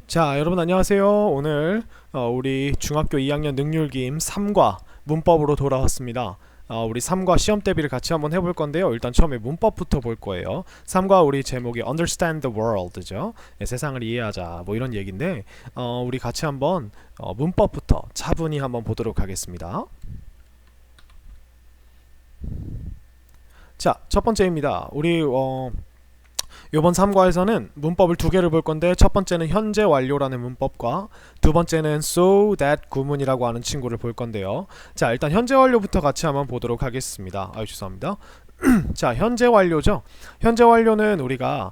자, 여러분 안녕하세요. 오늘 우리 중학교 2학년 능률기임 3과 문법으로 돌아왔습니다. 우리 3과 시험 대비를 같이 한번 해볼 건데요. 일단 처음에 문법부터 볼 거예요. 3과 우리 제목이 Understand the World죠. 세상을 이해하자 뭐 이런 얘기인데 우리 같이 한번 문법부터 차분히 한번 보도록 하겠습니다. 자, 첫 번째입니다. 우리 이번 3과에서는 문법을 두 개를 볼 건데, 첫 번째는 현재 완료라는 문법과 두 번째는 so that 구문이라고 하는 친구를 볼 건데요. 자, 일단 현재 완료부터 같이 한번 보도록 하겠습니다. 죄송합니다. 자, 현재 완료죠. 현재 완료는 우리가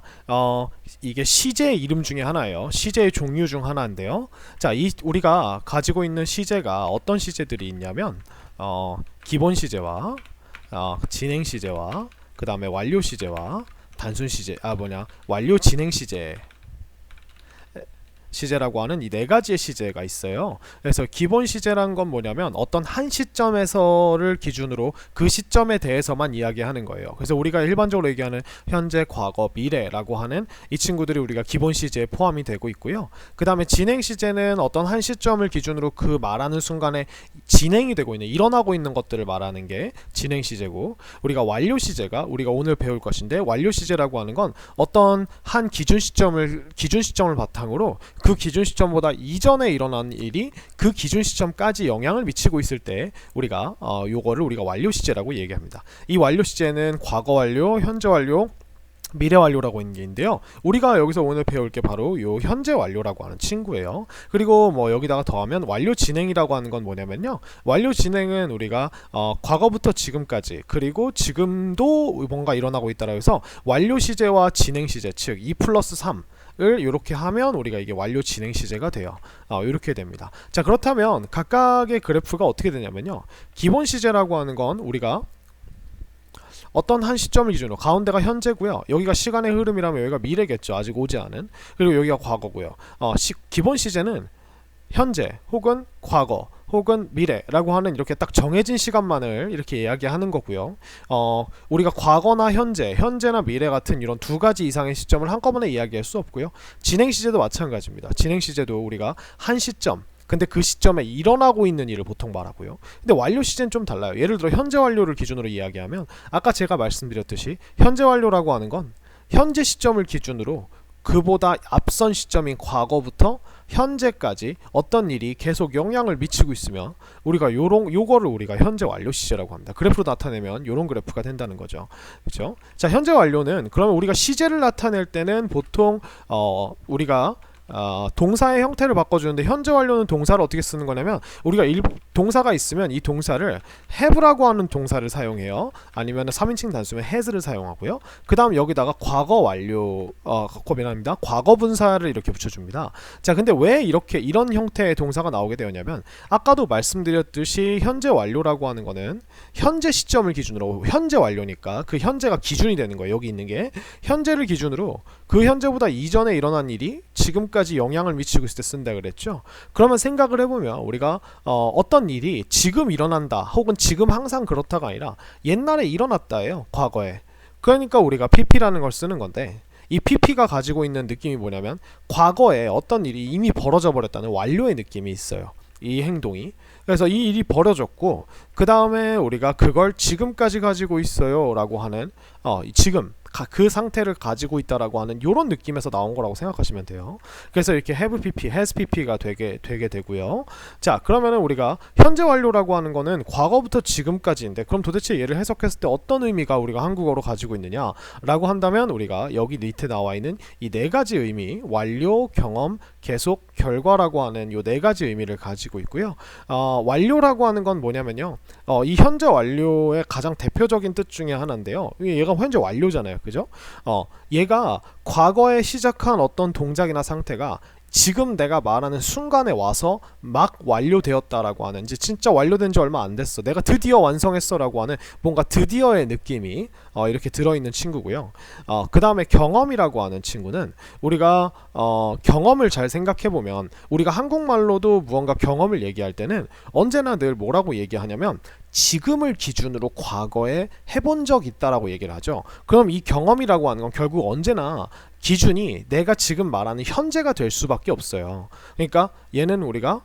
이게 시제의 이름 중에 하나예요. 시제의 종류 중 하나인데요. 자, 우리가 가지고 있는 시제가 어떤 시제들이 있냐면 기본 시제와 진행 시제와 그 다음에 완료 시제와 단순 시제, 완료 진행 시제라고 하는 이 네 가지의 시제가 있어요. 그래서 기본 시제란 건 뭐냐면 어떤 한 시점에서를 기준으로 그 시점에 대해서만 이야기하는 거예요. 그래서 우리가 일반적으로 얘기하는 현재, 과거, 미래라고 하는 이 친구들이 우리가 기본 시제에 포함이 되고 있고요. 그 다음에 진행 시제는 어떤 한 시점을 기준으로 그 말하는 순간에 진행이 되고 있는, 일어나고 있는 것들을 말하는 게 진행 시제고, 우리가 완료 시제가 우리가 오늘 배울 것인데, 완료 시제라고 하는 건 어떤 한 기준 시점을 바탕으로 그 기준 시점보다 이전에 일어난 일이 그 기준 시점까지 영향을 미치고 있을 때 우리가 요거를 우리가 완료 시제라고 얘기합니다. 이 완료 시제는 과거 완료, 현재 완료, 미래 완료라고 있는 게 있는데요. 우리가 여기서 오늘 배울 게 바로 요 현재 완료라고 하는 친구예요. 그리고 뭐 여기다가 더하면 완료 진행이라고 하는 건 뭐냐면요. 완료 진행은 우리가 과거부터 지금까지, 그리고 지금도 뭔가 일어나고 있다라고 해서 완료 시제와 진행 시제, 즉 2+3 을 이렇게 하면 우리가 이게 완료 진행 시제가 돼요. 이렇게 됩니다. 자, 그렇다면 각각의 그래프가 어떻게 되냐면요. 기본 시제라고 하는 건 우리가 어떤 한 시점을 기준으로, 가운데가 현재고요. 여기가 시간의 흐름이라면 여기가 미래겠죠. 아직 오지 않은. 그리고 여기가 과거고요. 기본 시제는 현재 혹은 과거 혹은 미래라고 하는 이렇게 딱 정해진 시간만을 이렇게 이야기하는 거고요. 우리가 과거나 현재나 미래 같은 이런 두 가지 이상의 시점을 한꺼번에 이야기할 수 없고요. 진행 시제도 마찬가지입니다. 진행 시제도 우리가 한 시점, 근데 그 시점에 일어나고 있는 일을 보통 말하고요. 근데 완료 시제는 좀 달라요. 예를 들어 현재 완료를 기준으로 이야기하면, 아까 제가 말씀드렸듯이 현재 완료라고 하는 건 현재 시점을 기준으로 그보다 앞선 시점인 과거부터 현재까지 어떤 일이 계속 영향을 미치고 있으면 우리가 요거를 우리가 현재 완료 시제라고 합니다. 그래프로 나타내면 요런 그래프가 된다는 거죠. 그렇죠? 자, 현재 완료는 그러면 우리가 시제를 나타낼 때는 보통 우리가 동사의 형태를 바꿔주는데, 현재 완료는 동사를 어떻게 쓰는 거냐면, 우리가 동사가 있으면 이 동사를 have라고 하는 동사를 사용해요. 아니면 3인칭 단수면 has를 사용하고요. 그 다음 여기다가 과거 완료, 과거 분사를 이렇게 붙여줍니다. 자, 근데 왜 이런 형태의 동사가 나오게 되었냐면, 아까도 말씀드렸듯이 현재 완료라고 하는 거는 현재 시점을 기준으로, 현재 완료니까 그 현재가 기준이 되는 거예요. 여기 있는 게 현재를 기준으로 그 현재보다 이전에 일어난 일이 지금까지 영향을 미치고 있을 때 쓴다 그랬죠. 그러면 생각을 해보면 우리가 어떤 일이 지금 일어난다 혹은 지금 항상 그렇다가 아니라 옛날에 일어났다예요. 과거에. 그러니까 우리가 pp라는 걸 쓰는 건데, 이 pp가 가지고 있는 느낌이 뭐냐면 과거에 어떤 일이 이미 벌어져 버렸다는 완료의 느낌이 있어요. 이 행동이. 그래서 이 일이 벌어졌고, 그 다음에 우리가 그걸 지금까지 가지고 있어요 라고 하는 지금 그 상태를 가지고 있다라고 하는 이런 느낌에서 나온 거라고 생각하시면 돼요. 그래서 이렇게 have pp, has pp가 되게 되고요. 자, 그러면은 우리가 현재 완료라고 하는 거는 과거부터 지금까지인데, 그럼 도대체 얘를 해석했을 때 어떤 의미가 우리가 한국어로 가지고 있느냐라고 한다면, 우리가 여기 밑에 나와 있는 이 네 가지 의미, 완료, 경험, 계속, 결과라고 하는 이 네 가지 의미를 가지고 있고요. 완료라고 하는 건 뭐냐면요. 이 현재 완료의 가장 대표적인 뜻 중에 하나인데요. 얘가 현재 완료잖아요. 그죠? 얘가 과거에 시작한 어떤 동작이나 상태가 지금 내가 말하는 순간에 와서 막 완료되었다라고 하는, 이제 진짜 완료된 지 얼마 안 됐어, 내가 드디어 완성했어 라고 하는 뭔가 드디어의 느낌이 이렇게 들어있는 친구고요. 그 다음에 경험이라고 하는 친구는 우리가 경험을 잘 생각해보면, 우리가 한국말로도 무언가 경험을 얘기할 때는 언제나 늘 뭐라고 얘기하냐면 지금을 기준으로 과거에 해본 적 있다라고 얘기를 하죠. 그럼 이 경험이라고 하는 건 결국 언제나 기준이 내가 지금 말하는 현재가 될 수밖에 없어요. 그러니까 얘는 우리가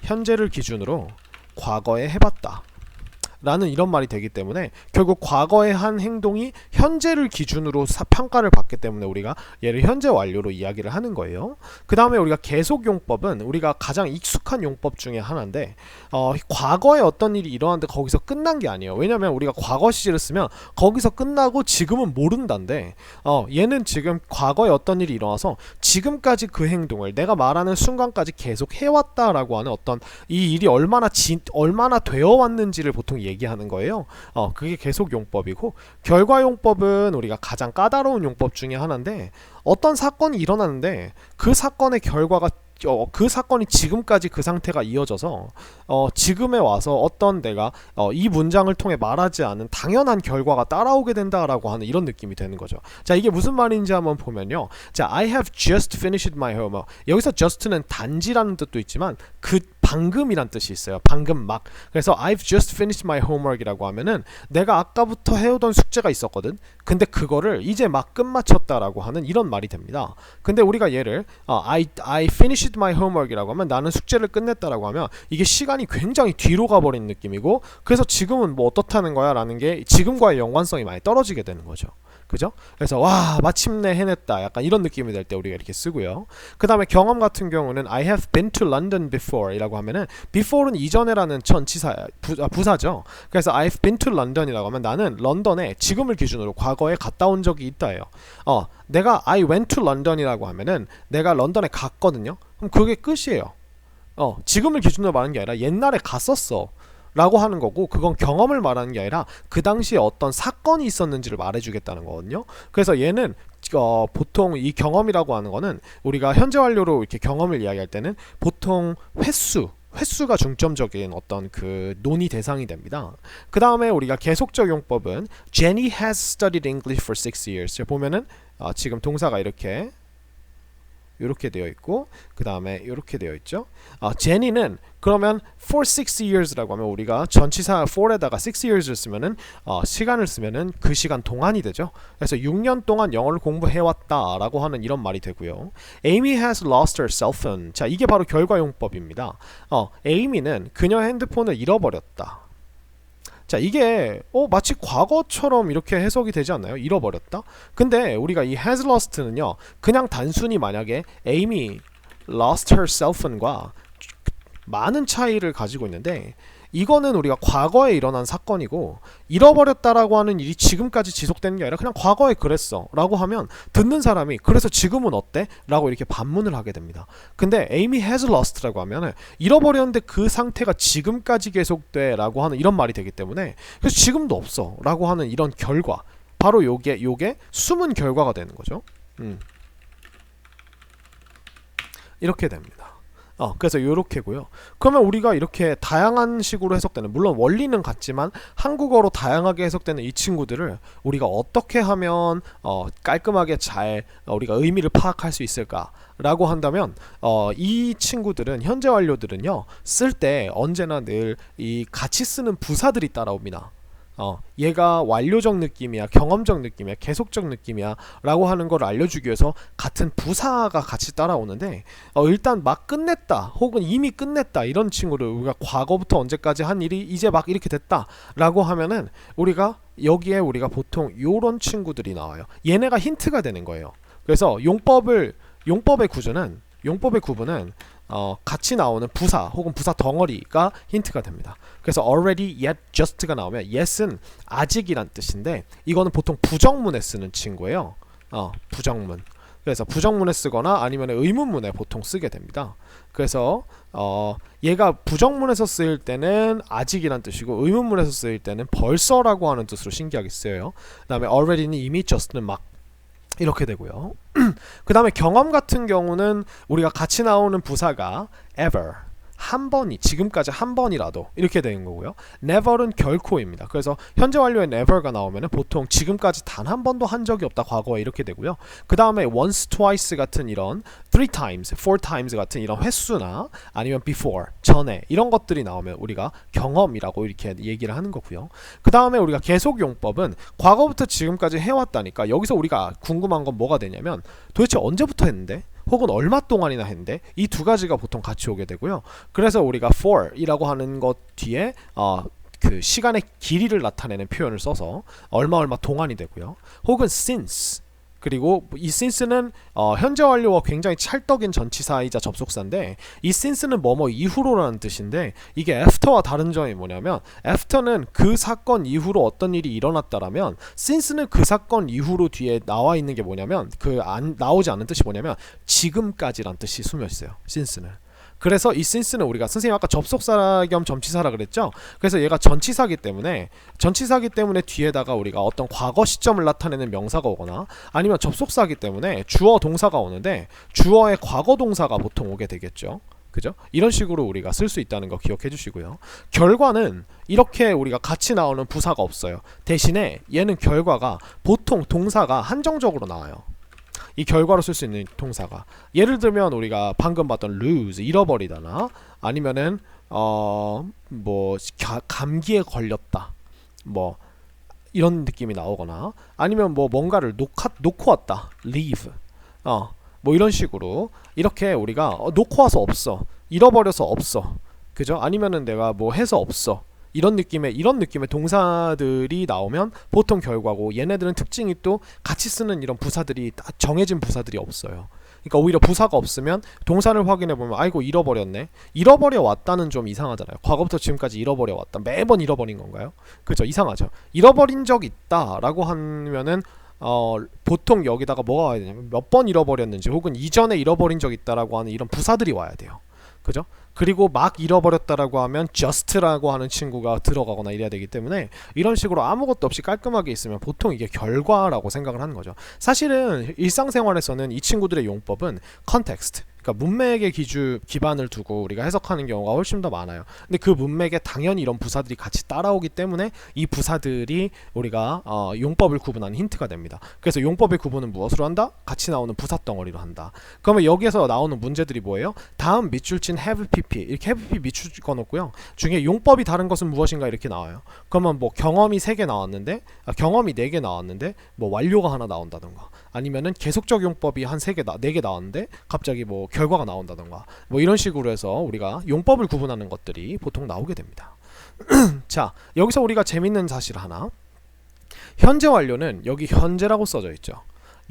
현재를 기준으로 과거에 해봤다 라는 이런 말이 되기 때문에 결국 과거에 한 행동이 현재를 기준으로 평가를 받기 때문에 우리가 얘를 현재 완료로 이야기를 하는 거예요. 그 다음에 우리가 계속용법은 우리가 가장 익숙한 용법 중에 하나인데 과거에 어떤 일이 일어났는데 거기서 끝난 게 아니에요. 왜냐면 우리가 과거 시제를 쓰면 거기서 끝나고 지금은 모른다인데 얘는 지금 과거에 어떤 일이 일어나서 지금까지 그 행동을 내가 말하는 순간까지 계속 해왔다라고 하는 어떤 이 일이 얼마나 되어 왔는지를 보통 얘기하는 거예요. 그게 계속 용법이고, 결과 용법은 우리가 가장 까다로운 용법 중에 하나인데 어떤 사건이 일어났는데 그 사건의 결과가 그 사건이 지금까지 그 상태가 이어져서 지금에 와서 어떤 내가 이 문장을 통해 말하지 않은 당연한 결과가 따라오게 된다라고 하는 이런 느낌이 되는 거죠. 자, 이게 무슨 말인지 한번 보면요. 자, I have just finished my homework. 여기서 just는 단지라는 뜻도 있지만 그 방금이란 뜻이 있어요. 방금 막. 그래서 I've just finished my homework이라고 하면은 내가 아까부터 해오던 숙제가 있었거든. 근데 그거를 이제 막 끝마쳤다라고 하는 이런 말이 됩니다. 근데 우리가 얘를 I finished my homework이라고 하면 나는 숙제를 끝냈다라고 하면 이게 시간이 굉장히 뒤로 가버린 느낌이고, 그래서 지금은 뭐 어떻다는 거야 라는 게 지금과의 연관성이 많이 떨어지게 되는 거죠. 그죠? 그래서 와, 마침내 해냈다, 약간 이런 느낌이 될 때 우리가 이렇게 쓰고요. 그 다음에 경험 같은 경우는 I have been to London before 이라고 하면은 before는 이전에라는 부사죠. 그래서 I've been to London이라고 하면 나는 런던에 지금을 기준으로 과거에 갔다 온 적이 있다예요. 내가 I went to London이라고 하면은 내가 런던에 갔거든요. 그럼 그게 끝이에요. 지금을 기준으로 말하는 게 아니라 옛날에 갔었어 라고 하는 거고, 그건 경험을 말하는 게 아니라 그 당시에 어떤 사건이 있었는지를 말해주겠다는 거거든요. 그래서 얘는 보통 이 경험이라고 하는 거는 우리가 현재 완료로 이렇게 경험을 이야기할 때는 보통 횟수가 중점적인 어떤 그 논의 대상이 됩니다. 그 다음에 우리가 계속적 용법은 Jenny has studied English for 6 years. 보면은 지금 동사가 이렇게 되어 있고, 그 다음에 이렇게 되어 있죠. 제니는 그러면 for 6 years라고 하면 우리가 전치사 for에다가 6 years를 쓰면은 시간을 쓰면은 그 시간 동안이 되죠. 그래서 6년 동안 영어를 공부해왔다라고 하는 이런 말이 되고요. Amy has lost her cell phone. 자, 이게 바로 결과용법입니다. 에이미는 그녀 핸드폰을 잃어버렸다. 자, 이게 마치 과거처럼 이렇게 해석이 되지 않나요? 잃어버렸다? 근데 우리가 이 has lost는요, 그냥 단순히 만약에 Amy lost her cell phone과 많은 차이를 가지고 있는데, 이거는 우리가 과거에 일어난 사건이고 잃어버렸다라고 하는 일이 지금까지 지속되는 게 아니라 그냥 과거에 그랬어 라고 하면 듣는 사람이 그래서 지금은 어때? 라고 이렇게 반문을 하게 됩니다. 근데 Amy has lost라고 하면 잃어버렸는데 그 상태가 지금까지 계속돼 라고 하는 이런 말이 되기 때문에 그래서 지금도 없어 라고 하는 이런 결과, 바로 요게 숨은 결과가 되는 거죠. 이렇게 됩니다. 그래서 요렇게고요. 그러면 우리가 이렇게 다양한 식으로 해석되는, 물론 원리는 같지만 한국어로 다양하게 해석되는 이 친구들을 우리가 어떻게 하면 깔끔하게 잘 우리가 의미를 파악할 수 있을까 라고 한다면 이 친구들은, 현재 완료들은요, 쓸 때 언제나 늘 이 같이 쓰는 부사들이 따라옵니다. 얘가 완료적 느낌이야, 경험적 느낌이야, 계속적 느낌이야 라고 하는 걸 알려주기 위해서 같은 부사가 같이 따라오는데, 일단 막 끝냈다 혹은 이미 끝냈다 이런 친구를 우리가 과거부터 언제까지 한 일이 이제 막 이렇게 됐다 라고 하면은 우리가 여기에 우리가 보통 요런 친구들이 나와요. 얘네가 힌트가 되는 거예요. 그래서 용법의 구분은 같이 나오는 부사 혹은 부사 덩어리가 힌트가 됩니다. 그래서 already, yet, just가 나오면 yet은 아직이란 뜻인데 이거는 보통 부정문에 쓰는 친구예요. 부정문. 그래서 부정문에 쓰거나 아니면 의문문에 보통 쓰게 됩니다. 그래서 얘가 부정문에서 쓰일 때는 아직이란 뜻이고 의문문에서 쓰일 때는 벌써라고 하는 뜻으로 신기하게 쓰여요. 그 다음에 already는 이미, just는 막 이렇게 되고요. 그 다음에 경험 같은 경우는 우리가 같이 나오는 부사가 ever 한 번이 지금까지 한 번이라도 이렇게 되는 거고요. never는 결코입니다. 그래서 현재 완료에 never가 나오면 보통 지금까지 단 한 번도 한 적이 없다 과거에 이렇게 되고요. 그 다음에 once, twice 같은 이런 three times, four times 같은 이런 횟수나 아니면 before, 전에 이런 것들이 나오면 우리가 경험이라고 이렇게 얘기를 하는 거고요. 그 다음에 우리가 계속 용법은 과거부터 지금까지 해왔다니까 여기서 우리가 궁금한 건 뭐가 되냐면 도대체 언제부터 했는데? 혹은 얼마 동안이나 했는데 이 두 가지가 보통 같이 오게 되고요. 그래서 우리가 for 이라고 하는 것 뒤에 그 시간의 길이를 나타내는 표현을 써서 얼마 동안이 되고요. 혹은 since 그리고 이 since는 현재 완료와 굉장히 찰떡인 전치사이자 접속사인데 이 since는 뭐뭐 이후로라는 뜻인데 이게 after와 다른 점이 뭐냐면 after는 그 사건 이후로 어떤 일이 일어났다라면 since는 그 사건 이후로 뒤에 나와 있는 게 뭐냐면 나오지 않는 뜻이 뭐냐면 지금까지란 뜻이 숨어 있어요. since는. 그래서 이 since는 우리가 선생님 아까 접속사 겸 전치사라 그랬죠? 그래서 얘가 전치사기 때문에 뒤에다가 우리가 어떤 과거 시점을 나타내는 명사가 오거나 아니면 접속사기 때문에 주어 동사가 오는데 주어의 과거 동사가 보통 오게 되겠죠. 그죠? 이런 식으로 우리가 쓸 수 있다는 거 기억해 주시고요. 결과는 이렇게 우리가 같이 나오는 부사가 없어요. 대신에 얘는 결과가 보통 동사가 한정적으로 나와요. 이 결과로 쓸 수 있는 동사가 예를 들면 우리가 방금 봤던 lose 잃어버리다나 아니면은 뭐 감기에 걸렸다 뭐 이런 느낌이 나오거나 아니면 뭐 뭔가를 놓고 왔다 leave 뭐 이런 식으로 이렇게 우리가 놓고 와서 없어 잃어버려서 없어 그죠? 아니면은 내가 뭐 해서 없어 이런 느낌의 동사들이 나오면 보통 결과고 얘네들은 특징이 또 같이 쓰는 이런 부사들이 정해진 부사들이 없어요. 그러니까 오히려 부사가 없으면 동사를 확인해 보면 아이고 잃어버렸네. 잃어버려 왔다는 좀 이상하잖아요. 과거부터 지금까지 잃어버려 왔다. 매번 잃어버린 건가요? 그죠? 이상하죠. 잃어버린 적 있다라고 하면은 보통 여기다가 뭐가 와야 되냐면 몇 번 잃어버렸는지 혹은 이전에 잃어버린 적 있다라고 하는 이런 부사들이 와야 돼요. 그죠? 그리고 막 잃어버렸다라고 하면 just라고 하는 친구가 들어가거나 이래야 되기 때문에 이런 식으로 아무것도 없이 깔끔하게 있으면 보통 이게 결과라고 생각을 하는 거죠. 사실은 일상생활에서는 이 친구들의 용법은 context, 그러니까 문맥의 기반을 두고 우리가 해석하는 경우가 훨씬 더 많아요. 근데 그 문맥에 당연히 이런 부사들이 같이 따라오기 때문에 이 부사들이 우리가 용법을 구분하는 힌트가 됩니다. 그래서 용법의 구분은 무엇으로 한다? 같이 나오는 부사 덩어리로 한다. 그러면 여기에서 나오는 문제들이 뭐예요? 다음 밑줄 친 have pp 이렇게 have pp 밑줄 찍어놓고요. 중에 용법이 다른 것은 무엇인가 이렇게 나와요. 그러면 뭐 경험이 3개 나왔는데 경험이 4개 나왔는데 뭐 완료가 하나 나온다던가 아니면은 계속적 용법이 한 4개 나왔는데 갑자기 뭐 결과가 나온다던가 뭐 이런 식으로 해서 우리가 용법을 구분하는 것들이 보통 나오게 됩니다. 자, 여기서 우리가 재밌는 사실 하나. 현재 완료는 여기 현재라고 써져 있죠.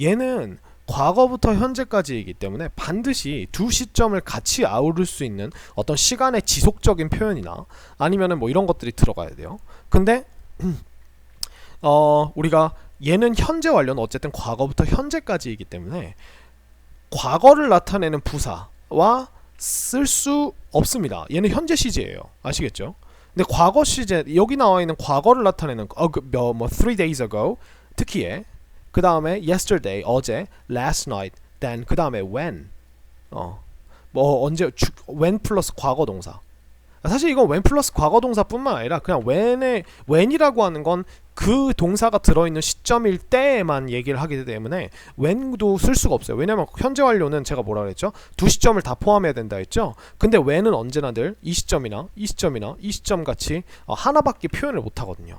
얘는 과거부터 현재까지이기 때문에 반드시 두 시점을 같이 아우를 수 있는 어떤 시간의 지속적인 표현이나 아니면은 뭐 이런 것들이 들어가야 돼요. 근데 우리가 얘는 현재 완료는 어쨌든 과거부터 현재까지이기 때문에 과거를 나타내는 부사와 쓸 수 없습니다. 얘는 현재 시제예요. 아시겠죠? 근데 과거 시제 여기 나와 있는 과거를 나타내는 뭐 3 days ago 특히에 그 다음에 yesterday 어제 last night then 그 다음에 when 뭐 언제 when 플러스 과거 동사 사실 이건 when 플러스 과거 동사뿐만 아니라 그냥 when이라고 하는 건 그 동사가 들어있는 시점일 때에만 얘기를 하기 때문에 when도 쓸 수가 없어요. 왜냐면 현재 완료는 제가 뭐라 그랬죠? 두 시점을 다 포함해야 된다 했죠? 근데 when은 언제나 늘 이 시점이나 이 시점 같이 하나밖에 표현을 못 하거든요.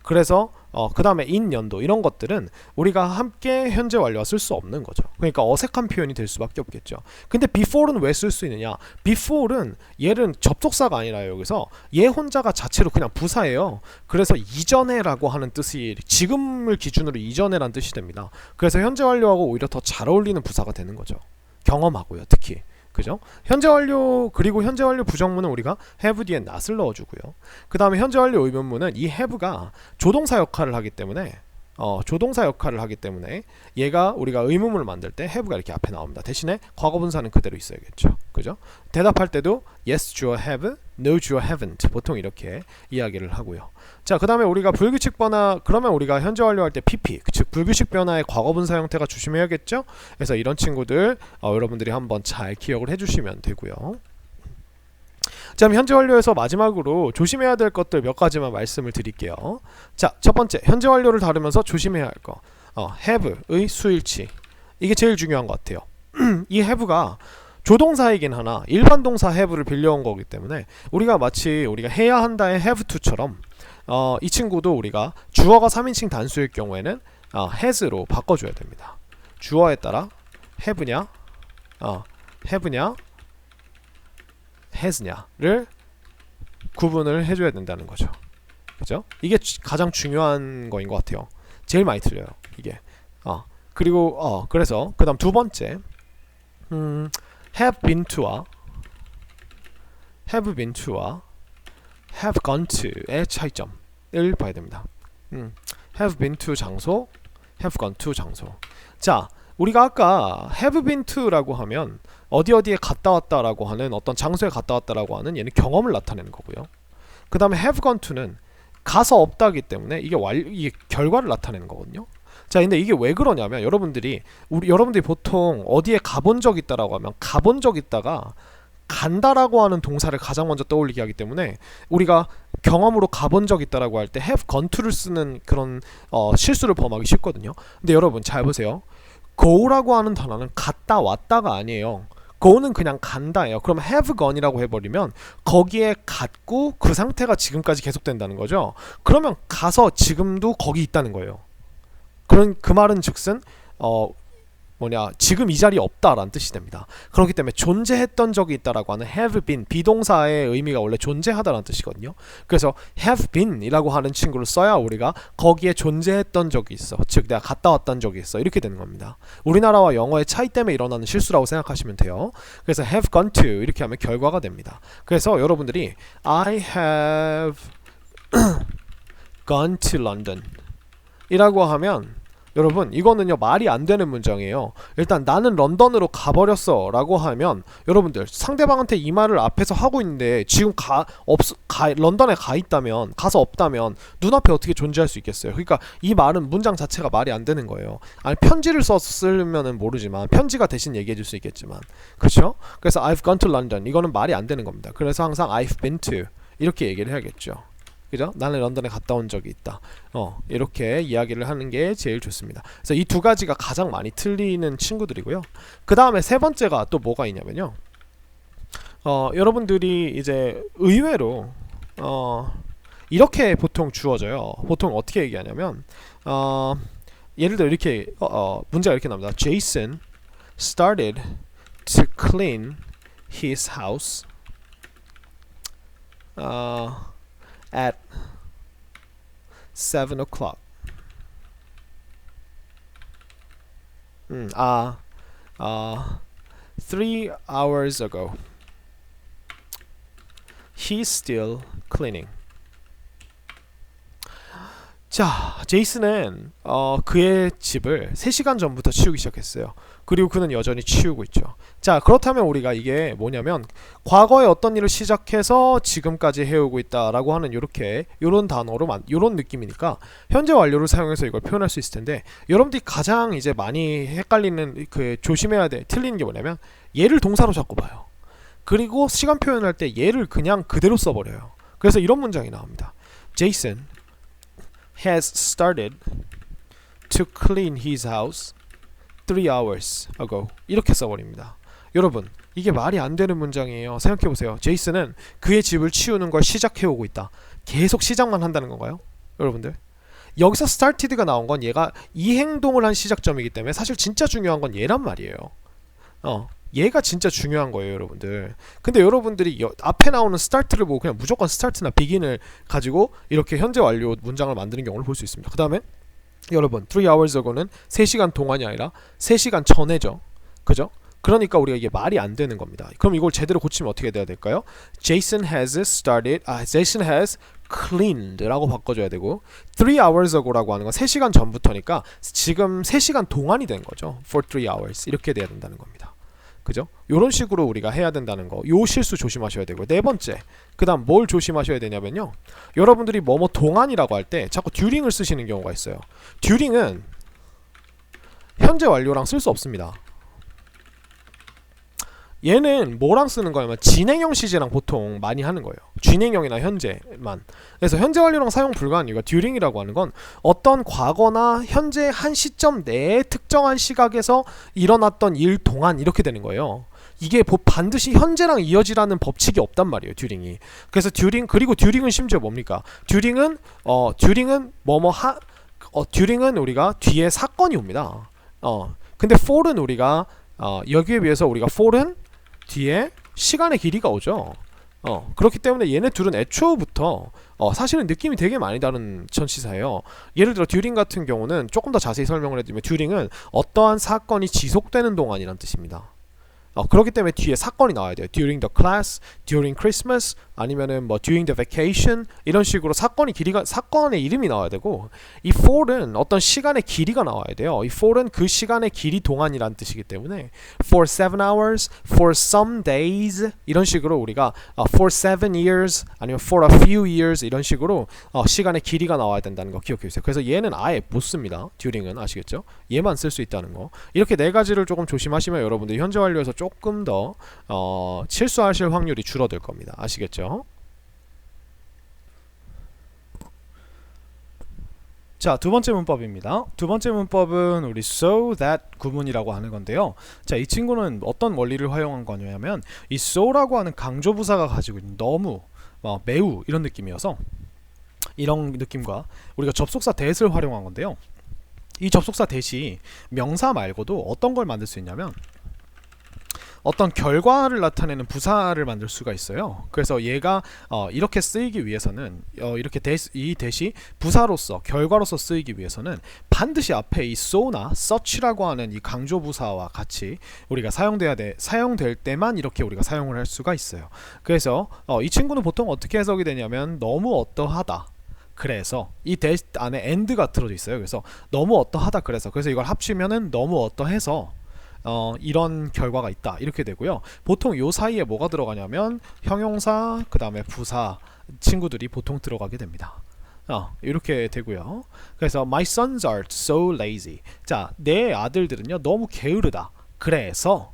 그래서 그 다음에 in 연도 이런 것들은 우리가 함께 현재 완료와 쓸 수 없는 거죠. 그러니까 어색한 표현이 될 수밖에 없겠죠. 근데 before는 왜 쓸 수 있느냐? before는 얘는 접속사가 아니라 여기서 얘 혼자가 자체로 그냥 부사예요. 그래서 이전에라고 하는 뜻이 지금을 기준으로 이전에란 뜻이 됩니다. 그래서 현재 완료하고 오히려 더 잘 어울리는 부사가 되는 거죠. 경험하고요, 특히. 그죠? 현재 완료 그리고 현재 완료 부정문은 우리가 have 뒤에 not을 넣어주고요. 그 다음에 현재 완료 의문문은 이 have가 조동사 역할을 하기 때문에 얘가 우리가 의문문을 만들 때 have가 이렇게 앞에 나옵니다. 대신에 과거 분사는 그대로 있어야겠죠. 그죠? 대답할 때도 yes, sure, have, no, sure, haven't 보통 이렇게 이야기를 하고요. 자, 그 다음에 우리가 불규칙 변화 그러면 우리가 현재 완료할 때 pp 즉 불규칙 변화의 과거 분사 형태가 조심해야겠죠. 그래서 이런 친구들 여러분들이 한번 잘 기억을 해주시면 되고요. 자, 그럼 현재 완료에서 마지막으로 조심해야 될 것들 몇 가지만 말씀을 드릴게요. 자, 첫 번째, 현재 완료를 다루면서 조심해야 할 거. have의 수일치. 이게 제일 중요한 것 같아요. 이 have가 조동사이긴 하나 일반 동사 have를 빌려온 거기 때문에 우리가 마치 우리가 해야 한다의 have to처럼 이 친구도 우리가 주어가 3인칭 단수일 경우에는 has로 바꿔줘야 됩니다. 주어에 따라 have냐 have냐 has냐를 구분을 해줘야 된다는 거죠. 그죠? 이게 가장 중요한 거인 것 같아요. 제일 많이 틀려요 이게. 그리고 그래서 그 다음 두 번째 have been to와 have been to와 have gone to의 차이점을 봐야 됩니다. have been to 장소, have gone to 장소. 자, 우리가 아까 have been to라고 하면 어디에 갔다 왔다라고 하는 어떤 장소에 갔다 왔다라고 하는 얘는 경험을 나타내는 거고요. 그 다음에 have gone to는 가서 없다기 때문에 이게 결과를 나타내는 거거든요. 자, 근데 이게 왜 그러냐면 여러분들이 보통 어디에 가본 적 있다라고 하면 가본 적 있다가 간다라고 하는 동사를 가장 먼저 떠올리게 하기 때문에 우리가 경험으로 가본 적 있다라고 할 때 have gone to를 쓰는 그런 실수를 범하기 쉽거든요. 근데 여러분 잘 보세요. go라고 하는 단어는 갔다 왔다가 아니에요. go는 그냥 간다예요. 그럼 have gone이라고 해버리면 거기에 갔고 그 상태가 지금까지 계속된다는 거죠. 그러면 가서 지금도 거기 있다는 거예요. 그 말은 즉슨 지금 이 자리에 없다라는 뜻이 됩니다. 그렇기 때문에 존재했던 적이 있다라고 하는 have been 비동사의 의미가 원래 존재하다라는 뜻이거든요. 그래서 have been 이라고 하는 친구를 써야 우리가 거기에 존재했던 적이 있어, 즉 내가 갔다 왔던 적이 있어, 이렇게 되는 겁니다. 우리나라와 영어의 차이 때문에 일어나는 실수라고 생각하시면 돼요. 그래서 have gone to 이렇게 하면 결과가 됩니다. 그래서 여러분들이 I have gone to London 이라고 하면 여러분 이거는요 말이 안 되는 문장이에요. 일단 나는 런던으로 가버렸어 라고 하면 여러분들 상대방한테 이 말을 앞에서 하고 있는데 지금 런던에 가 있다면, 가서 없다면 눈앞에 어떻게 존재할 수 있겠어요. 그러니까 이 말은 문장 자체가 말이 안 되는 거예요. 아니 편지를 썼으면은 모르지만 편지가 대신 얘기해 줄 수 있겠지만, 그렇죠? 그래서 I've gone to London 이거는 말이 안 되는 겁니다. 그래서 항상 I've been to 이렇게 얘기를 해야겠죠. 그죠? 나는 런던에 갔다 온 적이 있다. 이렇게 이야기를 하는 게 제일 좋습니다. 그래서 이 두 가지가 가장 많이 틀리는 친구들이고요. 그 다음에 세 번째가 또 뭐가 있냐면요. 여러분들이 이제 의외로 이렇게 보통 주어져요. 보통 어떻게 얘기하냐면 예를 들어 이렇게 문제가 이렇게 나옵니다. Jason started to clean his house at 7 o'clock. 3 hours ago. He's still cleaning. 자, 제이슨은 그의 집을 3시간 전부터 치우기 시작했어요. 그리고 그는 여전히 치우고 있죠. 자, 그렇다면 우리가 이게 뭐냐면 과거에 어떤 일을 시작해서 지금까지 해오고 있다라고 하는 요런 단어로 요런 느낌이니까 현재 완료를 사용해서 이걸 표현할 수 있을 텐데, 여러분들이 가장 이제 많이 헷갈리는 조심해야 돼 틀리는 게 뭐냐면 얘를 동사로 자꾸 봐요. 그리고 시간 표현할 때 얘를 그냥 그대로 써버려요. 그래서 이런 문장이 나옵니다. Jason has started to clean his house 3 hours ago. 이렇게 써버립니다. 여러분 이게 말이 안 되는 문장이에요. 생각해보세요. 제이슨은 그의 집을 치우는 걸 시작해오고 있다. 계속 시작만 한다는 건가요? 여러분들 여기서 started가 나온 건 얘가 이 행동을 한 시작점이기 때문에 사실 진짜 중요한 건 얘란 말이에요. 얘가 진짜 중요한 거예요, 여러분들. 근데 여러분들이 앞에 나오는 start를 보고 그냥 무조건 start나 begin을 가지고 이렇게 현재 완료 문장을 만드는 경우를 볼 수 있습니다. 그 다음에 여러분 3 hours ago는 3시간 동안이 아니라 3시간 전에죠. 그죠? 그러니까 우리가 이게 말이 안 되는 겁니다. 그럼 이걸 제대로 고치면 어떻게 돼야 될까요? Jason has cleaned 라고 바꿔줘야 되고 3 hours ago라고 하는 건 3시간 전부터니까 지금 3시간 동안이 된 거죠. For 3 hours 이렇게 돼야 된다는 겁니다. 그죠? 요런 식으로 우리가 해야 된다는 거, 요 실수 조심하셔야 되고, 네 번째, 그 다음 뭘 조심하셔야 되냐면요, 여러분들이 뭐뭐 동안이라고 할 때 자꾸 during을 쓰시는 경우가 있어요. during은 현재 완료랑 쓸 수 없습니다. 얘는 뭐랑 쓰는 거냐면 진행형 시제랑 보통 많이 하는 거예요. 진행형이나 현재만. 그래서 현재 완료랑 사용 불가한 이유가 during이라고 하는 건 어떤 과거나 현재 한 시점 내에 특정한 시각에서 일어났던 일 동안 이렇게 되는 거예요. 이게 반드시 현재랑 이어지라는 법칙이 없단 말이에요. during이. 그래서 during, 그리고 during은 심지어 뭡니까? during은 during은 우리가 뒤에 사건이 옵니다. 근데 for은 우리가 여기에 비해서 우리가 for은 뒤에 시간의 길이가 오죠. 그렇기 때문에 얘네 둘은 애초부터 사실은 느낌이 되게 많이 다른 전치사예요. 예를 들어 during 같은 경우는 조금 더 자세히 설명을 해드리면 during은 어떠한 사건이 지속되는 동안이란 뜻입니다. 그렇기 때문에 뒤에 사건이 나와야 돼요. During the class, during Christmas, 아니면은 뭐 during the vacation 이런 식으로 사건의 이름이 나와야 되고, 이 for는 어떤 시간의 길이가 나와야 돼요. 이 for는 그 시간의 길이 동안이란 뜻이기 때문에 for 7 hours, for some days 이런 식으로 우리가 for 7 years 아니면 for a few years 이런 식으로 시간의 길이가 나와야 된다는 거 기억해 주세요. 그래서 얘는 아예 못 씁니다. during은 아시겠죠? 얘만 쓸 수 있다는 거. 이렇게 네 가지를 조금 조심하시면 여러분들 현재 완료에서 조금 더 실수하실 확률이 줄어들 겁니다. 아시겠죠? 자, 두 번째 문법입니다. 두 번째 문법은 우리 so that 구문이라고 하는 건데요. 자, 이 친구는 어떤 원리를 활용한 거냐면 이 so라고 하는 강조 부사가 가지고 있는 너무, 매우 이런 느낌이어서 이런 느낌과 우리가 접속사 that을 활용한 건데요. 이 접속사 that이 명사 말고도 어떤 걸 만들 수 있냐면 어떤 결과를 나타내는 부사를 만들 수가 있어요. 그래서 얘가 이렇게 쓰이기 위해서는 이 that이 부사로서 결과로서 쓰이기 위해서는 반드시 앞에 이 so나 such라고 하는 이 강조 부사와 같이 우리가 사용될 때만 이렇게 우리가 사용을 할 수가 있어요. 그래서 이 친구는 보통 어떻게 해석이 되냐면 너무 어떠하다. 그래서 이 that 안에 and가 들어져 있어요. 그래서 너무 어떠하다 그래서 이걸 합치면은 너무 어떠해서 이런 결과가 있다 이렇게 되고요. 보통 요 사이에 뭐가 들어가냐면 형용사 그 다음에 부사 친구들이 보통 들어가게 됩니다. 이렇게 되고요. 그래서 my sons are so lazy. 자, 내 아들들은요 너무 게으르다. 그래서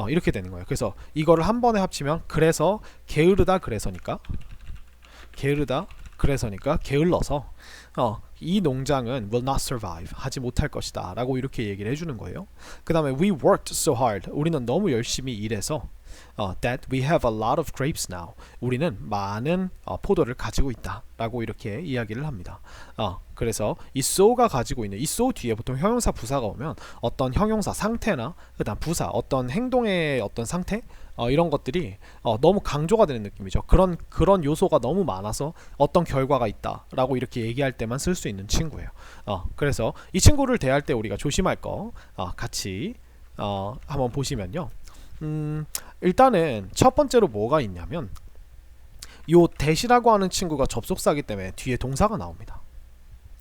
이렇게 되는 거예요. 그래서 이거를 한 번에 합치면 그래서 게으르다 그래서니까 게을러서 이 농장은 will not survive 하지 못할 것이다 라고 이렇게 얘기를 해주는 거예요. 그 다음에 we worked so hard 우리는 너무 열심히 일해서 that we have a lot of grapes now 우리는 많은 포도를 가지고 있다 라고 이렇게 이야기를 합니다. 그래서 이 so가 가지고 있는 이 so 뒤에 보통 형용사 부사가 오면 어떤 형용사 상태나 그 다음 부사 어떤 행동의 어떤 상태 이런 것들이 너무 강조가 되는 느낌이죠. 그런 요소가 너무 많아서 어떤 결과가 있다 라고 이렇게 얘기할 때만 쓸 수 있는 친구예요. 그래서 이 친구를 대할 때 우리가 조심할 거 같이 한번 보시면요. 일단은 첫 번째로 뭐가 있냐면 요 that이라고 하는 친구가 접속사이기 때문에 뒤에 동사가 나옵니다.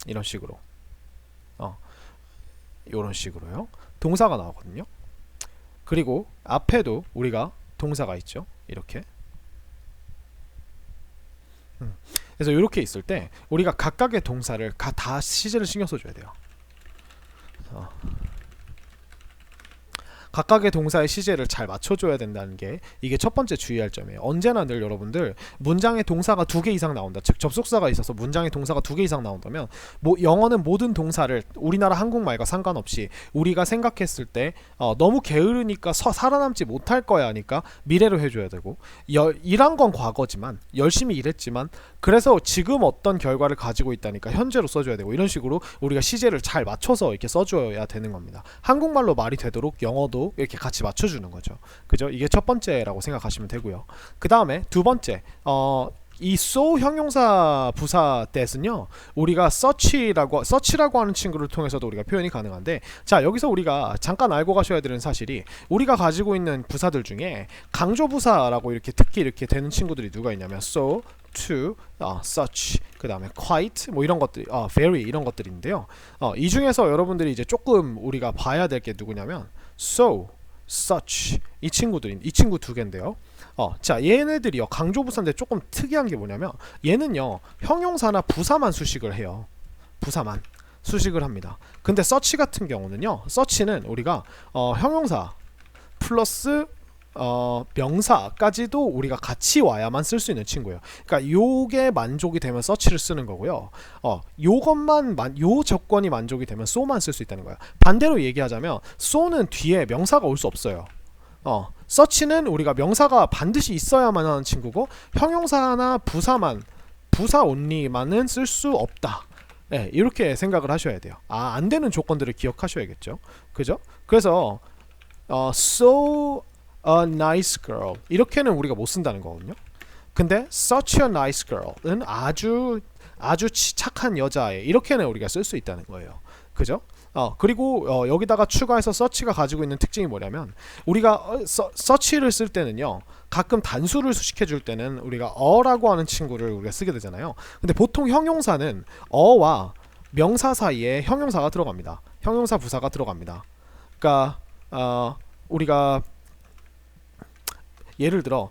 이런 식으로 이런 식으로요. 동사가 나오거든요. 그리고 앞에도 우리가 동사가 있죠. 이렇게. 그래서 이렇게 있을 때 우리가 각각의 동사를 다 시제를 신경 써줘야 돼요. 각각의 동사의 시제를 잘 맞춰줘야 된다는 게 이게 첫 번째 주의할 점이에요. 언제나 늘 여러분들 문장에 동사가 2개 이상 나온다. 즉 접속사가 있어서 문장에 동사가 2개 이상 나온다면 영어는 모든 동사를 우리나라 한국말과 상관없이 우리가 생각했을 때 너무 게으르니까 살아남지 못할 거야 하니까 미래로 해줘야 되고 일한 건 과거지만 열심히 일했지만 그래서 지금 어떤 결과를 가지고 있다니까 현재로 써줘야 되고 이런 식으로 우리가 시제를 잘 맞춰서 이렇게 써줘야 되는 겁니다. 한국말로 말이 되도록 영어도 이렇게 같이 맞춰주는 거죠. 그죠? 이게 첫 번째라고 생각하시면 되고요. 그 다음에 두 번째 이 so 형용사 부사 that은요 우리가 search라고 하는 친구를 통해서도 우리가 표현이 가능한데 자 여기서 우리가 잠깐 알고 가셔야 되는 사실이 우리가 가지고 있는 부사들 중에 강조 부사라고 이렇게 특히 이렇게 되는 친구들이 누가 있냐면 so, to, such, 그 다음에 quite 뭐 이런 것들이 very 이런 것들인데요. 이 중에서 여러분들이 이제 조금 우리가 봐야 될 게 누구냐면 so, such 이 친구 두 개인데요. 자 얘네들이요 강조부사인데 조금 특이한 게 뭐냐면 얘는요 형용사나 부사만 수식을 해요. 부사만 수식을 합니다. 근데 such 같은 경우는요 such는 우리가 형용사 플러스 명사까지도 우리가 같이 와야만 쓸 수 있는 친구예요. 그러니까 요게 만족이 되면 서치를 쓰는 거고요. 요 조건이 만족이 되면 so만 쓸 수 있다는 거예요. 반대로 얘기하자면 so는 뒤에 명사가 올 수 없어요. 서치는 우리가 명사가 반드시 있어야만 하는 친구고 형용사나 부사 only만은 쓸 수 없다. 네, 이렇게 생각을 하셔야 돼요. 안 되는 조건들을 기억하셔야겠죠. 그죠? 그래서 so a nice girl 이렇게는 우리가 못 쓴다는 거거든요. 근데 such a nice girl은 아주 착한 여자애 이렇게는 우리가 쓸 수 있다는 거예요. 그죠? 그리고 여기다가 추가해서 such가 가지고 있는 특징이 뭐냐면 우리가 such를 쓸 때는요 가끔 단수를 수식해 줄 때는 우리가 어라고 하는 친구를 우리가 쓰게 되잖아요. 근데 보통 형용사는 어와 명사 사이에 형용사가 들어갑니다. 형용사 부사가 들어갑니다. 그러니까 우리가 예를 들어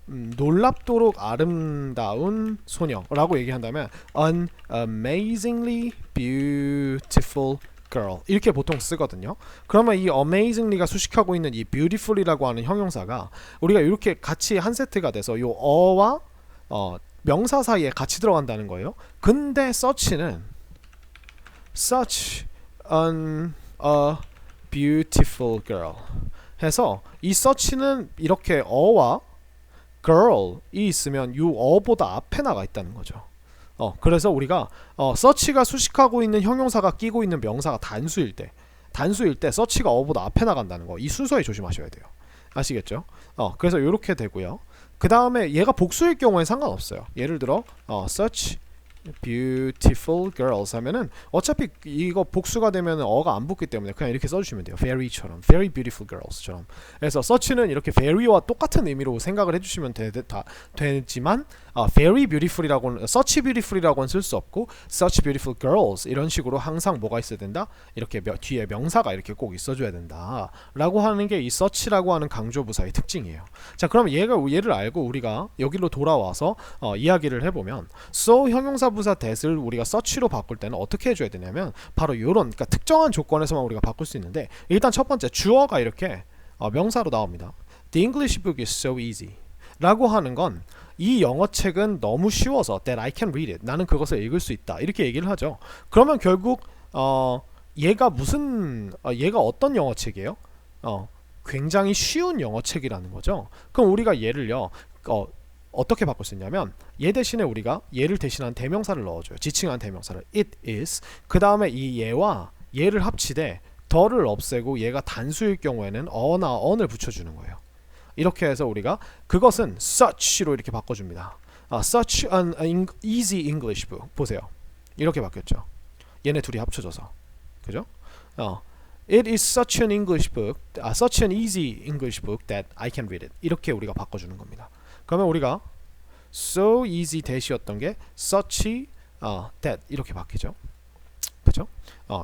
놀랍도록 아름다운 소녀라고 얘기한다면 an amazingly beautiful girl 이렇게 보통 쓰거든요. 그러면 이 amazingly가 수식하고 있는 이 beautiful이라고 하는 형용사가 우리가 이렇게 같이 한 세트가 돼서 이 어와 명사 사이에 같이 들어간다는 거예요. 근데 such는 such an a beautiful girl 해서 이 such는 이렇게 어와 girl이 있으면 이 어보다 앞에 나가 있다는 거죠. 그래서 우리가 such가 수식하고 있는 형용사가 끼고 있는 명사가 단수일 때 such가 어보다 앞에 나간다는 거 이 순서에 조심하셔야 돼요. 아시겠죠? 그래서 이렇게 되고요. 그 다음에 얘가 복수일 경우에 상관없어요. 예를 들어 such beautiful girls 하면은 어차피 이거 복수가 되면 어가 안 붙기 때문에 그냥 이렇게 써주시면 돼요. very처럼 very beautiful girls처럼. 그래서 such는 이렇게 very와 똑같은 의미로 생각을 해주시면 되지만 very beautiful이라고는 such beautiful이라고는 쓸 수 없고 such beautiful girls 이런 식으로 항상 뭐가 있어야 된다? 이렇게 뒤에 명사가 이렇게 꼭 있어줘야 된다 라고 하는 게 이 such라고 하는 강조부사의 특징이에요. 자, 그럼 얘를 알고 우리가 여기로 돌아와서 이야기를 해보면 so 형용사 부사 that을 우리가 such로 바꿀 때는 어떻게 해줘야 되냐면 바로 요런 그러니까 특정한 조건에서만 우리가 바꿀 수 있는데 일단 첫 번째 주어가 이렇게 명사로 나옵니다. The English book is so easy 라고 하는 건 이 영어책은 너무 쉬워서 that I can read it 나는 그것을 읽을 수 있다 이렇게 얘기를 하죠. 그러면 결국 얘가 어떤 영어책이에요? 굉장히 쉬운 영어책이라는 거죠. 그럼 우리가 얘를요 어떻게 바꿀 수 있냐면 얘 대신에 우리가 얘를 대신한 대명사를 넣어줘요. 지칭한 대명사를 it is 그 다음에 이 얘와 얘를 합치되 더를 없애고 얘가 단수일 경우에는 어나 on을 붙여주는 거예요. 이렇게 해서 우리가 그것은 such로 이렇게 바꿔줍니다. such an easy English book 보세요. 이렇게 바뀌었죠. 얘네 둘이 합쳐져서 그죠? It is such an English book, such an easy English book that I can read it. 이렇게 우리가 바꿔주는 겁니다. 그러면 우리가 so easy that이었던 게 such that 이렇게 바뀌죠. 그죠?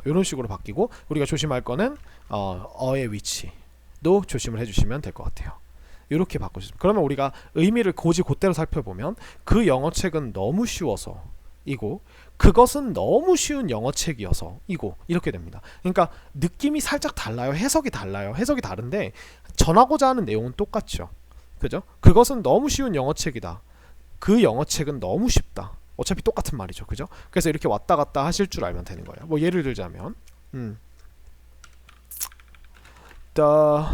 이런 식으로 바뀌고 우리가 조심할 거는 어의 위치도 조심을 해주시면 될 것 같아요. 이렇게 바꾸시면 그러면 우리가 의미를 곧대로 살펴보면 그 영어책은 너무 쉬워서 이고 그것은 너무 쉬운 영어책이어서 이고 이렇게 됩니다. 그러니까 느낌이 살짝 달라요. 해석이 다른데 전하고자 하는 내용은 똑같죠. 그죠? 그것은 너무 쉬운 영어책이다. 그 영어책은 너무 쉽다. 어차피 똑같은 말이죠. 그죠? 그래서 이렇게 왔다 갔다 하실 줄 알면 되는 거예요. 뭐 예를 들자면 The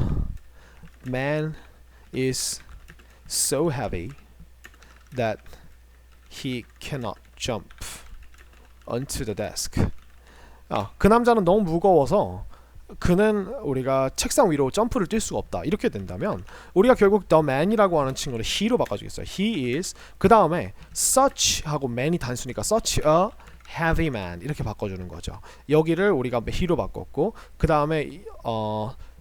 man is so heavy that he cannot jump onto the desk. 그 남자는 너무 무거워서 그는 우리가 책상 위로 점프를 뛸 수가 없다. 이렇게 된다면 우리가 결국 the man이라고 하는 친구를 he로 바꿔주겠어요. He is 그 다음에 such 하고 man이 단수니까 such a heavy man 이렇게 바꿔주는 거죠. 여기를 우리가 he로 바꿨고 그 다음에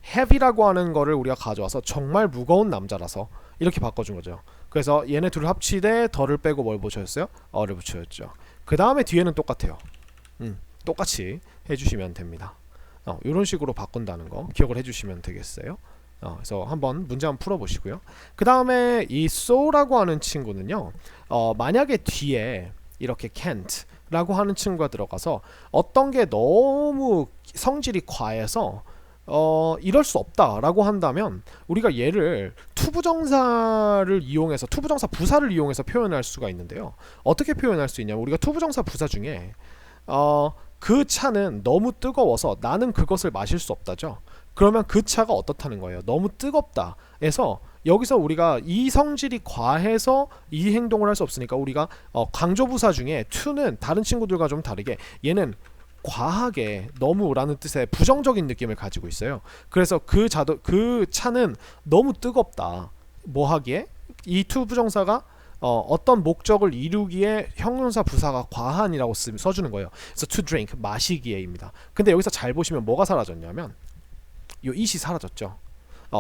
heavy라고 하는 거를 우리가 가져와서 정말 무거운 남자라서 이렇게 바꿔준 거죠. 그래서 얘네 둘을 합치되 더를 빼고 뭘 붙였어요? 어를 붙였죠. 그 다음에 뒤에는 똑같아요. 똑같이 해주시면 됩니다. 이런 식으로 바꾼다는 거 기억을 해주시면 되겠어요. 그래서 한번 문제 한번 풀어보시고요. 그 다음에 이 so라고 하는 친구는요. 만약에 뒤에 이렇게 can't 라고 하는 친구가 들어가서 어떤 게 너무 성질이 과해서 이럴 수 없다라고 한다면 우리가 얘를 투부정사를 이용해서 투부정사 부사를 이용해서 표현할 수가 있는데요. 어떻게 표현할 수 있냐면 우리가 투부정사 부사 중에 그 차는 너무 뜨거워서 나는 그것을 마실 수 없다죠. 그러면 그 차가 어떻다는 거예요. 너무 뜨겁다 해서 여기서 우리가 이 성질이 과해서 이 행동을 할 수 없으니까 우리가 강조부사 중에 to는 다른 친구들과 좀 다르게 얘는 과하게 너무라는 뜻의 부정적인 느낌을 가지고 있어요. 그래서 그 차는 너무 뜨겁다. 뭐 하기에? 이 to 부정사가 어떤 목적을 이루기에 형용사 부사가 과한이라고 써주는 거예요. 그래서 to drink 마시기에입니다. 근데 여기서 잘 보시면 뭐가 사라졌냐면 요 it이 사라졌죠.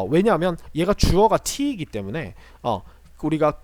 왜냐하면 얘가 주어가 t이기 때문에 우리가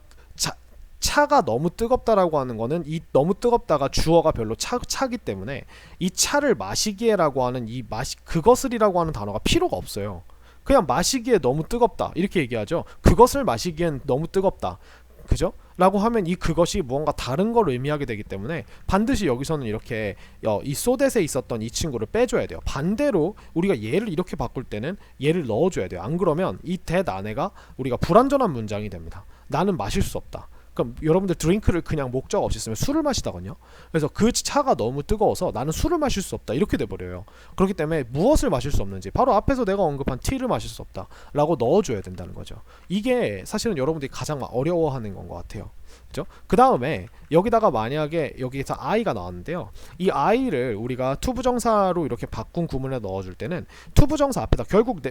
차가 너무 뜨겁다라고 하는 거는 이 너무 뜨겁다가 주어가 별로 차기 때문에 이 차를 마시기에라고 하는 이 그것을이라고 하는 단어가 필요가 없어요. 그냥 마시기에 너무 뜨겁다 이렇게 얘기하죠. 그것을 마시기엔 너무 뜨겁다. 그죠? 라고 하면 이 그것이 무언가 다른 걸 의미하게 되기 때문에 반드시 여기서는 이렇게 이 소댓에 있었던 이 친구를 빼줘야 돼요. 반대로 우리가 얘를 이렇게 바꿀 때는 얘를 넣어줘야 돼요. 안 그러면 이 that 아내가 우리가 불완전한 문장이 됩니다. 나는 마실 수 없다. 그럼 여러분들 드링크를 그냥 목적 없이 쓰면 술을 마시다거든요. 그래서 그 차가 너무 뜨거워서 나는 술을 마실 수 없다 이렇게 돼버려요. 그렇기 때문에 무엇을 마실 수 없는지 바로 앞에서 내가 언급한 티를 마실 수 없다 라고 넣어줘야 된다는 거죠. 이게 사실은 여러분들이 가장 어려워하는 건 것 같아요. 그죠? 그 다음에 여기다가 만약에 여기서 I가 나왔는데요. 이 I를 우리가 투부정사로 이렇게 바꾼 구문에 넣어줄 때는 투부정사 앞에다 결국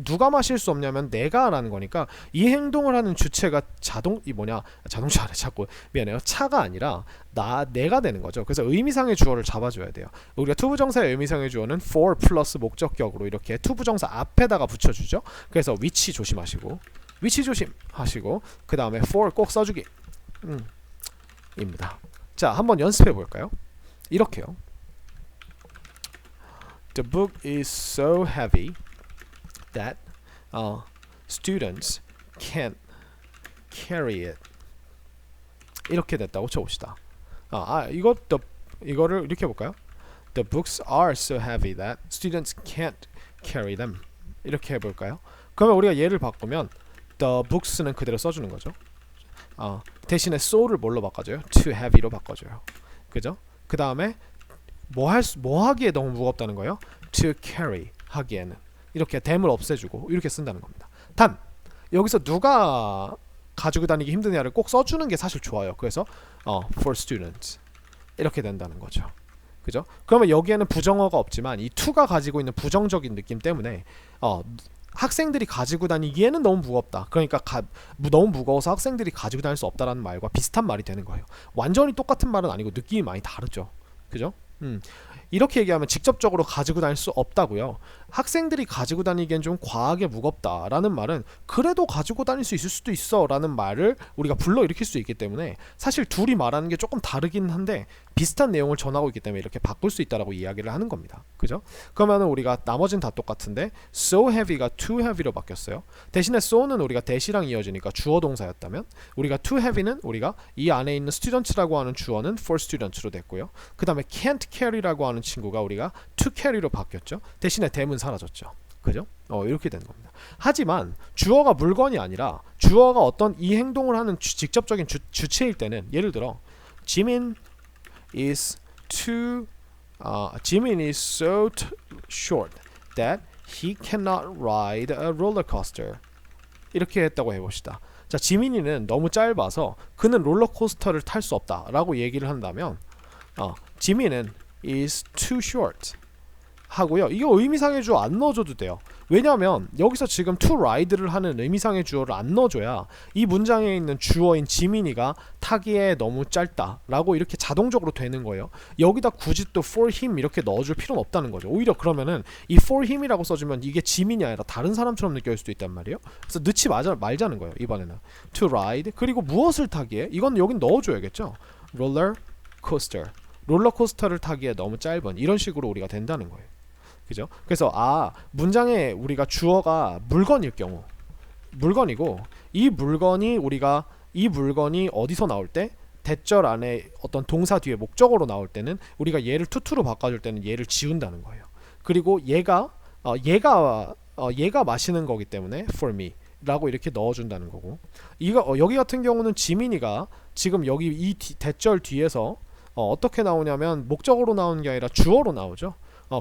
누가 마실 수 없냐면 내가 라는 거니까 이 행동을 하는 주체가 자동차를 자꾸 미안해요. 차가 아니라 내가 되는 거죠. 그래서 의미상의 주어를 잡아줘야 돼요. 우리가 투부정사의 의미상의 주어는 for 플러스 목적격으로 이렇게 투부정사 앞에다가 붙여주죠. 그래서 위치 조심하시고 그 다음에 for 꼭 써주기 입니다. 자, 한번 연습해 볼까요? 이렇게요. The book is so heavy that students can't carry it. 이렇게 됐다고 쳐봅시다. 이거를 이렇게 해볼까요? The books are so heavy that students can't carry them. 이렇게 해볼까요? 그러면 우리가 얘를 바꾸면 the books는 그대로 써주는 거죠. 대신에 so를 뭘로 바꿔줘요? too heavy로 바꿔줘요. 그죠? 그 다음에 뭐 하기에 너무 무겁다는 거예요? to carry 하기에는 이렇게 them을 없애주고 이렇게 쓴다는 겁니다. 단 여기서 누가 가지고 다니기 힘드냐를 꼭 써주는 게 사실 좋아요. 그래서 for students 이렇게 된다는 거죠. 그죠? 그러면 여기에는 부정어가 없지만 이 to가 가지고 있는 부정적인 느낌 때문에 학생들이 가지고 다니기에는 너무 무겁다. 그러니까 너무 무거워서 학생들이 가지고 다닐 수 없다라는 말과 비슷한 말이 되는 거예요. 완전히 똑같은 말은 아니고 느낌이 많이 다르죠. 그죠? 이렇게 얘기하면 직접적으로 가지고 다닐 수 없다고요. 학생들이 가지고 다니기엔 좀 과하게 무겁다라는 말은 그래도 가지고 다닐 수 있을 수도 있어 라는 말을 우리가 불러일으킬 수 있기 때문에 사실 둘이 말하는 게 조금 다르긴 한데 비슷한 내용을 전하고 있기 때문에 이렇게 바꿀 수 있다라고 이야기를 하는 겁니다. 그죠? 그러면 우리가 나머지는 다 똑같은데 so heavy가 too heavy로 바뀌었어요. 대신에 so는 우리가 대시랑 이어지니까 주어 동사였다면 우리가 too heavy는 우리가 이 안에 있는 students라고 하는 주어는 for students로 됐고요. 그 다음에 can't carry라고 하는 친구가 우리가 to carry로 바뀌었죠. 대신에 them은 사라졌죠. 그죠? 이렇게 되는 겁니다. 하지만 주어가 물건이 아니라 주어가 어떤 이 행동을 하는 직접적인 주체일 때는 예를 들어 Jimin is so short that he cannot ride a roller coaster. 이렇게 했다고 해봅시다. 자, 지민이는 너무 짧아서 그는 롤러코스터를 탈 수 없다라고 얘기를 한다면 지민은 is too short 하고요. 이거 의미상의 주어 안 넣어줘도 돼요. 왜냐하면 여기서 지금 to ride를 하는 의미상의 주어를 안 넣어줘야 이 문장에 있는 주어인 지민이가 타기에 너무 짧다 라고 이렇게 자동적으로 되는 거예요. 여기다 굳이 또 for him 이렇게 넣어줄 필요는 없다는 거죠. 오히려 그러면은 이 for him이라고 써주면 이게 지민이 아니라 다른 사람처럼 느껴질 수도 있단 말이에요. 그래서 넣지 말자는 거예요. 이번에는 to ride 그리고 무엇을 타기에 이건 여긴 넣어줘야겠죠. roller coaster 롤러코스터를 타기에 너무 짧은 이런 식으로 우리가 된다는 거예요. 그죠? 그래서 문장에 우리가 주어가 물건일 경우 물건이고 이 물건이 어디서 나올 때 대절 안에 어떤 동사 뒤에 목적어로 나올 때는 우리가 얘를 투투로 바꿔줄 때는 얘를 지운다는 거예요. 그리고 얘가 얘가 마시는 거기 때문에 for me 라고 이렇게 넣어준다는 거고, 이거 여기 같은 경우는 지민이가 지금 여기 이 대절 뒤에서 어떻게 나오냐면 목적어로 나오는 게 아니라 주어로 나오죠.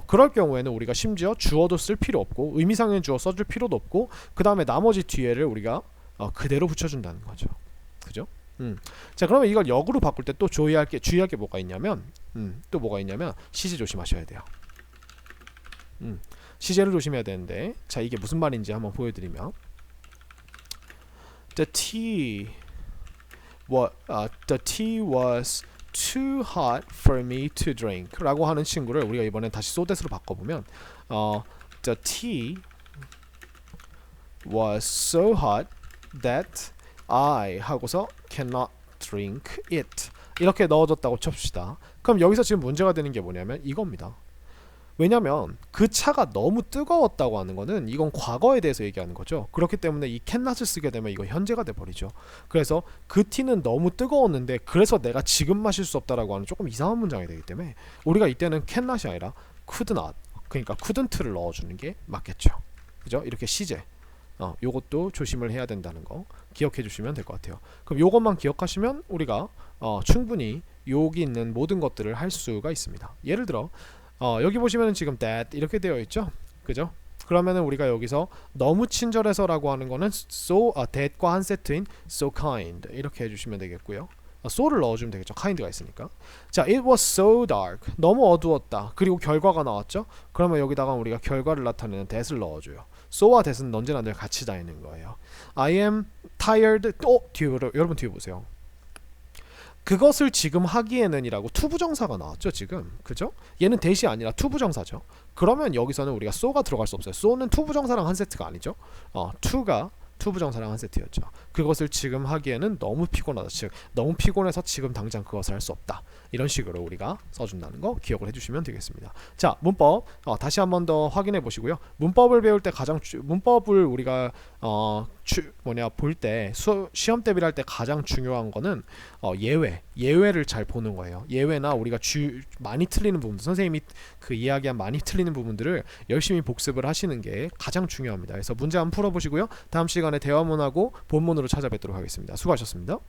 그럴 경우에는 우리가 심지어 주어도 쓸 필요 없고 의미상의 주어 써줄 필요도 없고 그 다음에 나머지 뒤에를 우리가 그대로 붙여준다는 거죠. 그죠? 자, 그러면 이걸 역으로 바꿀 때 또 주의할 게 뭐가 있냐면 또 뭐가 있냐면 시제 조심하셔야 돼요. 시제를 조심해야 되는데, 자, 이게 무슨 말인지 한번 보여드리면 The tea was too hot for me to drink 라고 하는 친구를 우리가 이번엔 다시 so that으로 바꿔보면 The tea was so hot that I 하고서 cannot drink it 이렇게 넣어줬다고 칩시다. 그럼 여기서 지금 문제가 되는 게 뭐냐면 이겁니다. 왜냐면 그 차가 너무 뜨거웠다고 하는 거는 이건 과거에 대해서 얘기하는 거죠. 그렇기 때문에 이 cannot을 쓰게 되면 이거 현재가 돼버리죠. 그래서 그 티는 너무 뜨거웠는데 그래서 내가 지금 마실 수 없다라고 하는 조금 이상한 문장이 되기 때문에 우리가 이때는 cannot이 아니라 could not, 그러니까 couldn't를 넣어주는 게 맞겠죠. 그죠? 이렇게 시제 요것도 조심을 해야 된다는 거 기억해 주시면 될 것 같아요. 그럼 요것만 기억하시면 우리가 충분히 여기 있는 모든 것들을 할 수가 있습니다. 예를 들어 여기 보시면 지금 that 이렇게 되어 있죠. 그죠? 그러면은 우리가 여기서 너무 친절해서라고 하는 거는 that과 한 세트인 so kind 이렇게 해주시면 되겠고요. so를 넣어주면 되겠죠. kind가 있으니까. 자, it was so dark. 너무 어두웠다. 그리고 결과가 나왔죠. 그러면 여기다가 우리가 결과를 나타내는 that을 넣어줘요. so와 that은 언제나 늘 같이 다니는 거예요. I am tired. 여러분 뒤에 보세요. 그것을 지금 하기에는 이라고 투부정사가 나왔죠. 지금 그죠? 얘는 that이 아니라 투부정사죠. 그러면 여기서는 우리가 so가 들어갈 수 없어요. so는 투부정사랑 한 세트가 아니죠. to가 투부정사랑 한 세트였죠. 그것을 지금 하기에는 너무 피곤하다. 즉 너무 피곤해서 지금 당장 그것을 할 수 없다. 이런 식으로 우리가 써준다는 거 기억을 해주시면 되겠습니다. 자, 문법 다시 한 번 더 확인해 보시고요. 문법을 배울 때 문법을 우리가 볼 때 시험 대비를 할 때 가장 중요한 거는 예외를 잘 보는 거예요. 예외나 우리가 많이 틀리는 부분들, 선생님이 그 이야기한 많이 틀리는 부분들을 열심히 복습을 하시는 게 가장 중요합니다. 그래서 문제 한번 풀어보시고요. 다음 시간에 대화문하고 본문으로 찾아뵙도록 하겠습니다. 수고하셨습니다.